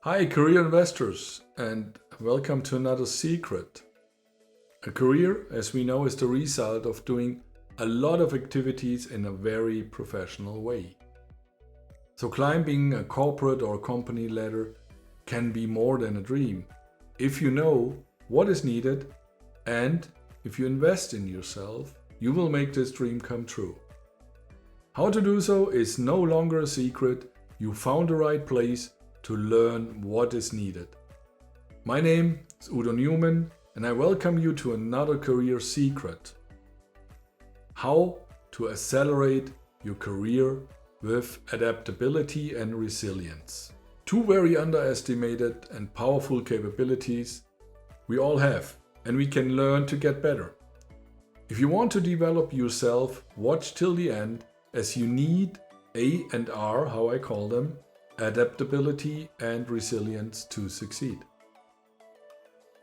Hi, career investors, and welcome to another secret. A career, as we know, is the result of doing a lot of activities in a very professional way. So climbing a corporate or company ladder can be more than a dream if you know what is needed, and if you invest in yourself, you will make this dream come true. How to do so is no longer a secret. You found the right place to learn what is needed. My name is Udo Newman, and I welcome you to another career secret. How to accelerate your career with adaptability and resilience. Two very underestimated and powerful capabilities we all have, and we can learn to get better. If you want to develop yourself, watch till the end, as you need A and R, how I call them, adaptability and resilience to succeed.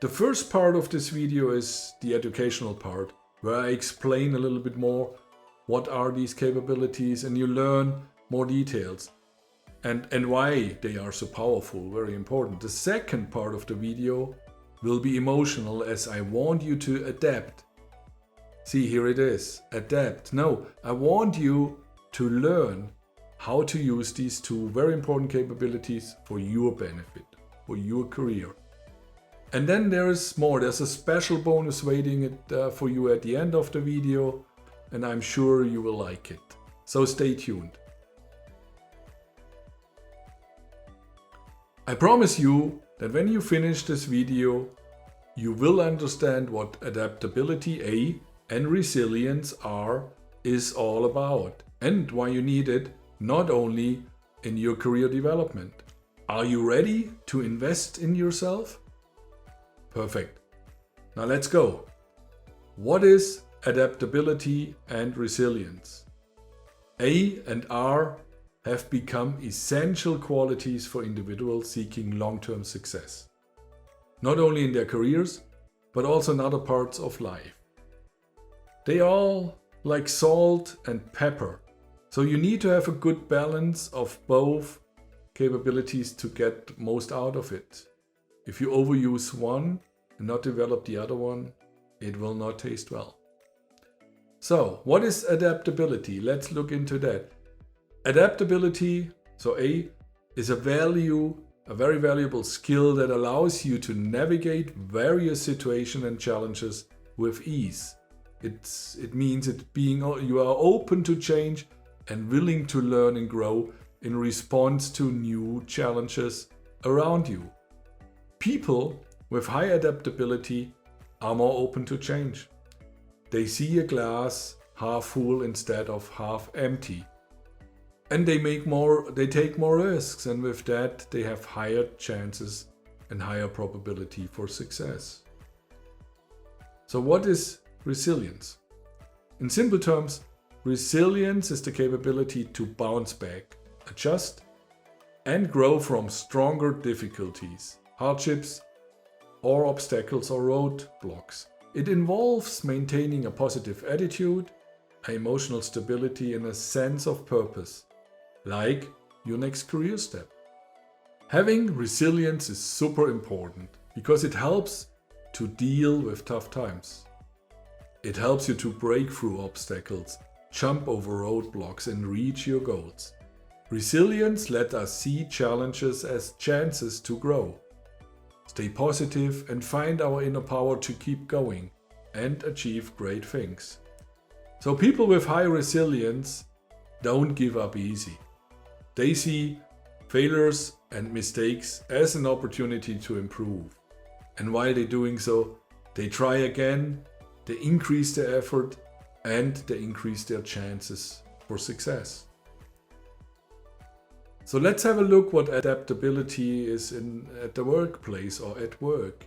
The first part of this video is the educational part, where I explain a little bit more what are these capabilities, and you learn more details and why they are so powerful, very important. The second part of the video will be emotional, as I want you to adapt. See, here it is, adapt. No, I want you to learn how to use these two very important capabilities for your benefit, for your career. And then there is more. There's a special bonus waiting for you at the end of the video, and I'm sure you will like it. So stay tuned. I promise you that when you finish this video, you will understand what adaptability A and resilience R is all about, and why you need it not only in your career development. Are you ready to invest in yourself? Perfect. Now let's go. What is adaptability and resilience? A and R have become essential qualities for individuals seeking long-term success, not only in their careers, but also in other parts of life. They are all like salt and pepper. So you need to have a good balance of both capabilities to get most out of it. If you overuse one and not develop the other one, it will not taste well. So what is adaptability? Let's look into that. Adaptability, so A, is a very valuable skill that allows you to navigate various situations and challenges with ease. It means you are open to change and willing to learn and grow in response to new challenges around you. People with high adaptability are more open to change. They see a glass half full instead of half empty. And they take more risks, and with that they have higher chances and higher probability for success. So what is resilience? In simple terms, resilience is the capability to bounce back, adjust, and grow from stronger difficulties, hardships, or obstacles or roadblocks. It involves maintaining a positive attitude, emotional stability, and a sense of purpose, like your next career step. Having resilience is super important because it helps to deal with tough times. It helps you to break through obstacles, jump over roadblocks, and reach your goals. Resilience lets us see challenges as chances to grow, stay positive, and find our inner power to keep going and achieve great things. So people with high resilience don't give up easy. They see failures and mistakes as an opportunity to improve. And while they're doing so, they try again, they increase their effort, and they increase their chances for success. So let's have a look what adaptability is at the workplace or at work.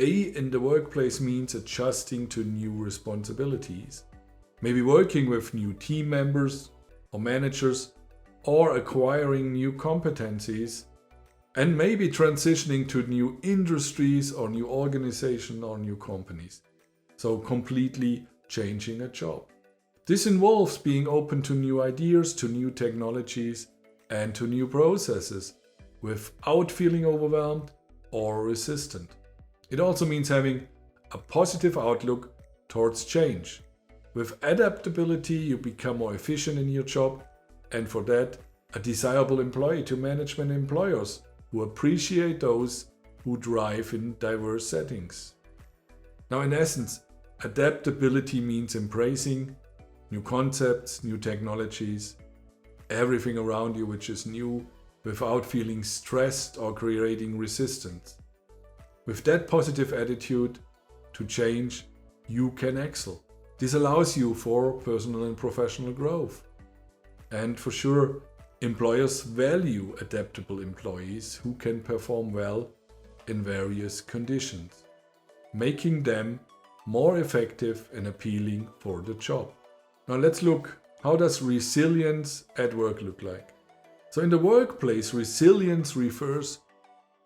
A in the workplace means adjusting to new responsibilities. Maybe working with new team members or managers, or acquiring new competencies, and maybe transitioning to new industries or new organizations or new companies. So completely changing a job. This involves being open to new ideas, to new technologies, and to new processes. without feeling overwhelmed or resistant. It also means having a positive outlook towards change. With adaptability, you become more efficient in your job, and for that, a desirable employee to management employers who appreciate those who thrive in diverse settings. Now, in essence, adaptability means embracing new concepts, new technologies, everything around you which is new, without feeling stressed or creating resistance. With that positive attitude to change, you can excel. This allows you for personal and professional growth. And for sure, employers value adaptable employees who can perform well in various conditions, making them more effective and appealing for the job. Now let's look, how does resilience at work look like? So in the workplace, resilience refers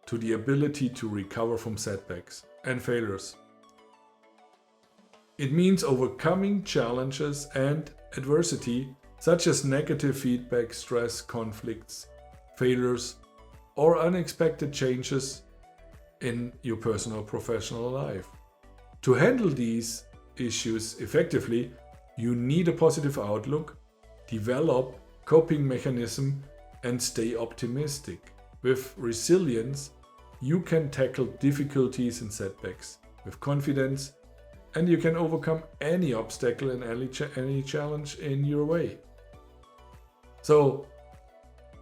to the ability to recover from setbacks and failures. It means overcoming challenges and adversity, such as negative feedback, stress, conflicts, failures, or unexpected changes in your personal or professional life. To handle these issues effectively, you need a positive outlook, develop coping mechanism, and stay optimistic. With resilience, you can tackle difficulties and setbacks with confidence, and you can overcome any obstacle and any challenge in your way. So,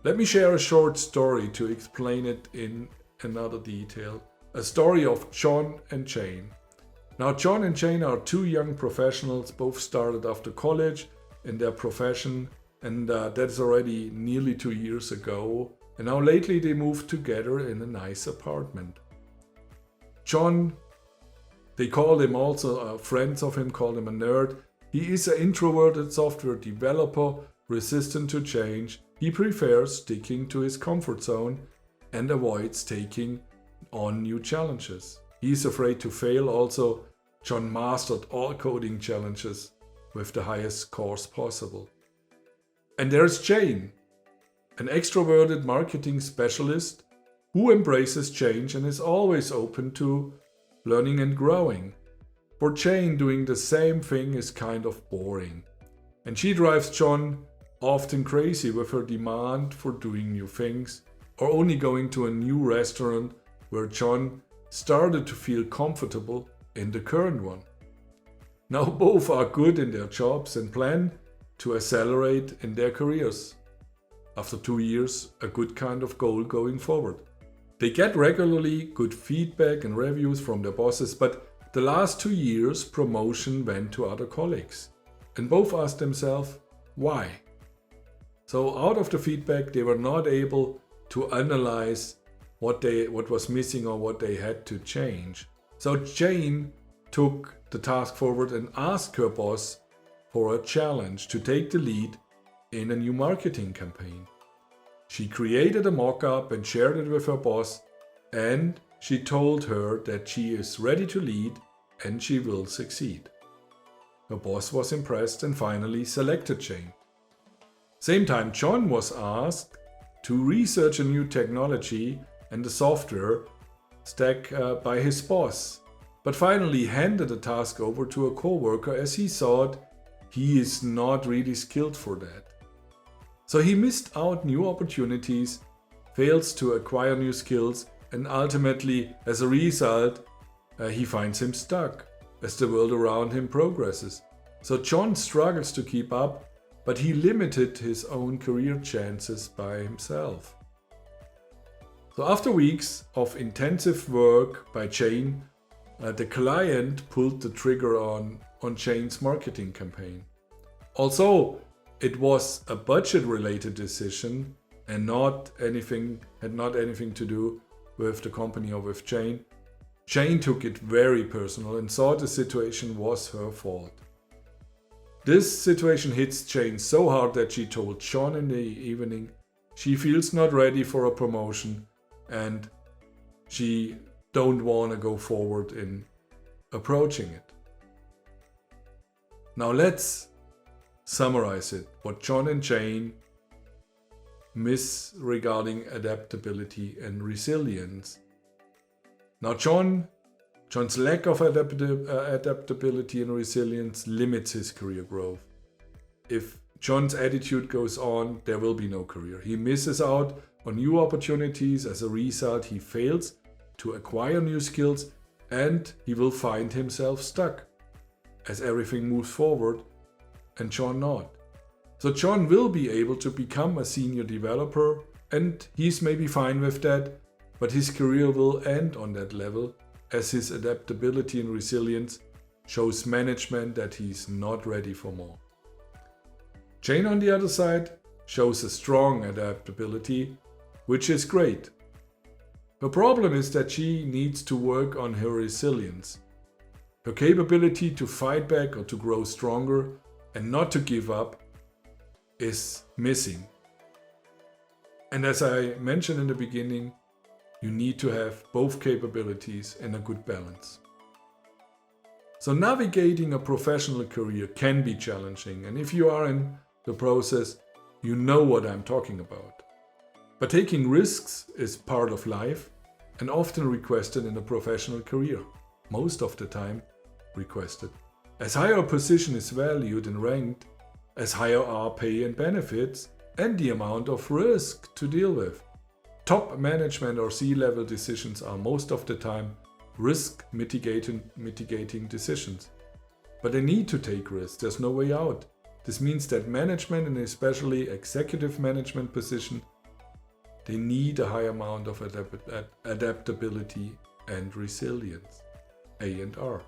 let me share a short story to explain it in another detail. A story of John and Jane. Now, John and Jane are two young professionals, both started after college in their profession, and that's already nearly 2 years ago. And now lately they moved together in a nice apartment. John, they call him also, friends of him call him a nerd. He is an introverted software developer, resistant to change. He prefers sticking to his comfort zone and avoids taking on new challenges. He is afraid to fail. Also, John mastered all coding challenges with the highest scores possible. And there's Jane, an extroverted marketing specialist who embraces change and is always open to learning and growing. For Jane, doing the same thing is kind of boring, and she drives John often crazy with her demand for doing new things or only going to a new restaurant where John started to feel comfortable in the current one. Now both are good in their jobs and plan to accelerate in their careers. After 2 years, a good kind of goal going forward. They get regularly good feedback and reviews from their bosses, but the last 2 years promotion went to other colleagues. And both asked themselves, why? So out of the feedback, they were not able to analyze what was missing or what they had to change. So Jane took the task forward and asked her boss for a challenge to take the lead in a new marketing campaign. She created a mock-up and shared it with her boss, and she told her that she is ready to lead and she will succeed. Her boss was impressed and finally selected Jane. Same time, John was asked to research a new technology and the software stack by his boss, but finally handed the task over to a co-worker as he thought he is not really skilled for that. So he missed out new opportunities, fails to acquire new skills, and ultimately, as a result, he finds him stuck as the world around him progresses. So John struggles to keep up, but he limited his own career chances by himself. So after weeks of intensive work by Jane, the client pulled the trigger on Jane's marketing campaign. Also, it was a budget-related decision and had not anything to do with the company or with Jane. Jane took it very personal and thought the situation was her fault. This situation hits Jane so hard that she told John in the evening she feels not ready for a promotion and she don't want to go forward in approaching it. Now let's summarize it, what John and Jane myths regarding adaptability and resilience. Now, John's lack of adaptability and resilience limits his career growth. If John's attitude goes on, there will be no career. He misses out on new opportunities. As a result, he fails to acquire new skills and he will find himself stuck as everything moves forward and John not. So John will be able to become a senior developer and he's maybe fine with that, but his career will end on that level as his adaptability and resilience shows management that he's not ready for more. Jane, on the other side, shows a strong adaptability, which is great. The problem is that she needs to work on her resilience. Her capability to fight back or to grow stronger and not to give up is missing. And as I mentioned in the beginning, you need to have both capabilities in a good balance. So navigating a professional career can be challenging, and if you are in the process, you know what I'm talking about. But taking risks is part of life and often requested in a professional career. Most of the time requested. As higher a position is valued and ranked, as higher are pay and benefits and the amount of risk to deal with. Top management or C-level decisions are most of the time risk mitigating decisions. But they need to take risks, there's no way out. This means that management, and especially executive management position, they need a high amount of adaptability and resilience, A and R.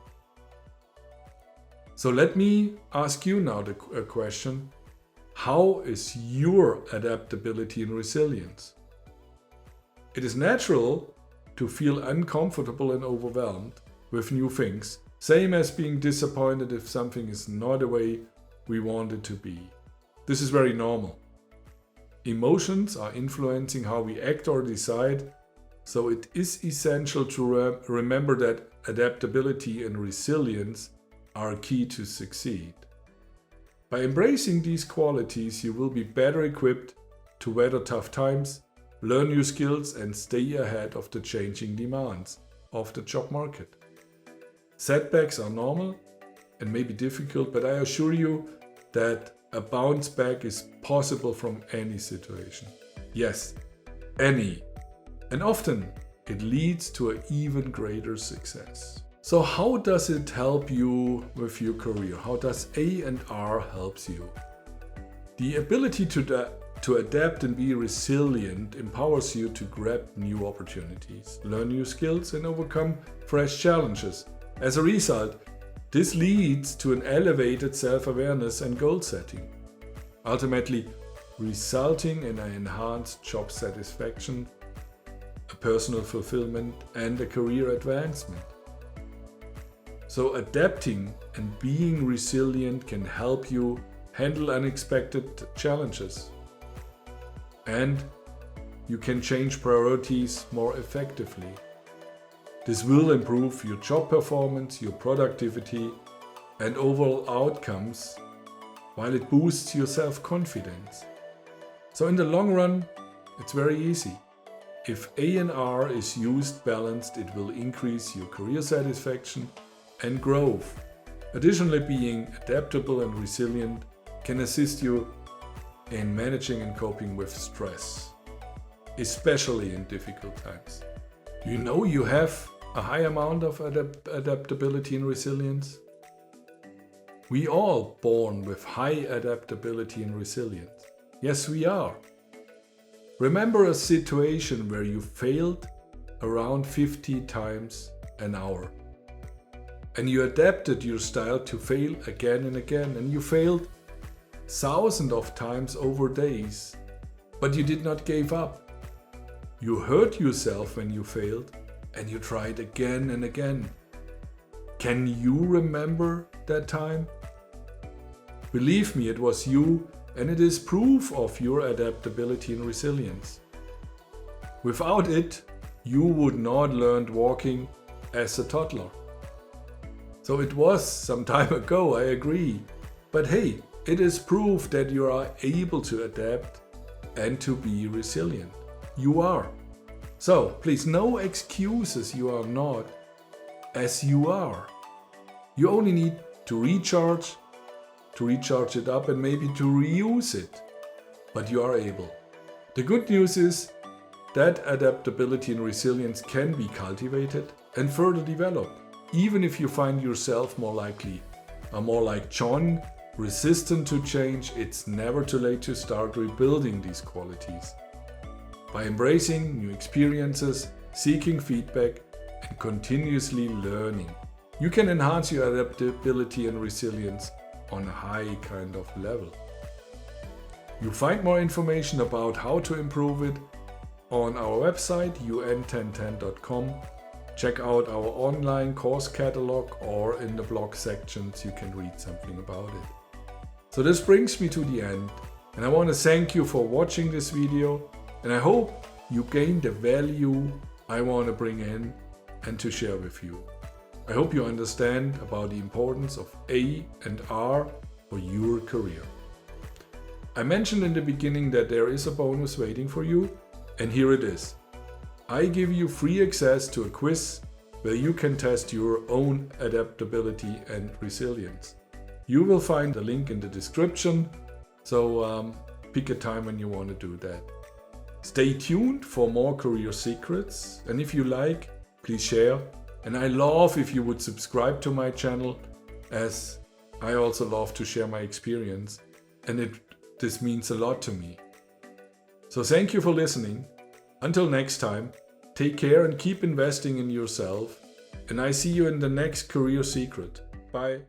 So let me ask you now a question. How is your adaptability and resilience? It is natural to feel uncomfortable and overwhelmed with new things, same as being disappointed if something is not the way we want it to be. This is very normal. Emotions are influencing how we act or decide, so it is essential to remember that adaptability and resilience are key to succeed. By embracing these qualities, you will be better equipped to weather tough times, learn new skills, and stay ahead of the changing demands of the job market. Setbacks are normal and may be difficult, but I assure you that a bounce back is possible from any situation. Yes, any. And often it leads to an even greater success. So how does it help you with your career? How does A and R helps you? The ability to adapt and be resilient empowers you to grab new opportunities, learn new skills, and overcome fresh challenges. As a result, this leads to an elevated self-awareness and goal setting, ultimately resulting in an enhanced job satisfaction, a personal fulfillment, and a career advancement. So adapting and being resilient can help you handle unexpected challenges. And you can change priorities more effectively. This will improve your job performance, your productivity, and overall outcomes, while it boosts your self-confidence. So in the long run, it's very easy. If A and R is used balanced, it will increase your career satisfaction and growth. Additionally, being adaptable and resilient can assist you in managing and coping with stress, especially in difficult times. Do you know you have a high amount of adaptability and resilience? We all born with high adaptability and resilience. Yes, we are. Remember a situation where you failed around 50 times an hour. And you adapted your style to fail again and again, and you failed thousands of times over days, but you did not give up. You hurt yourself when you failed, and you tried again and again. Can you remember that time? Believe me, it was you, and it is proof of your adaptability and resilience. Without it, you would not learn walking as a toddler. So it was some time ago, I agree. But hey, it is proof that you are able to adapt and to be resilient. You are. So please, no excuses you are not as you are. You only need to recharge it up and maybe to reuse it. But you are able. The good news is that adaptability and resilience can be cultivated and further developed, even if you find yourself more like John, resistant to change. It's never too late to start rebuilding these qualities. By embracing new experiences, seeking feedback, and continuously learning, you can enhance your adaptability and resilience on a high kind of level. You'll find more information about how to improve it on our website un1010.com. Check out our online course catalog, or in the blog sections you can read something about it. So this brings me to the end, and I want to thank you for watching this video, and I hope you gained the value I want to bring in and to share with you. I hope you understand about the importance of A and R for your career. I mentioned in the beginning that there is a bonus waiting for you, and here it is. I give you free access to a quiz where you can test your own adaptability and resilience. You will find the link in the description, so pick a time when you want to do that. Stay tuned for more career secrets, and if you like, please share. And I love if you would subscribe to my channel, as I also love to share my experience, and this means a lot to me. So thank you for listening. Until next time, take care and keep investing in yourself, and I see you in the next career secret. Bye.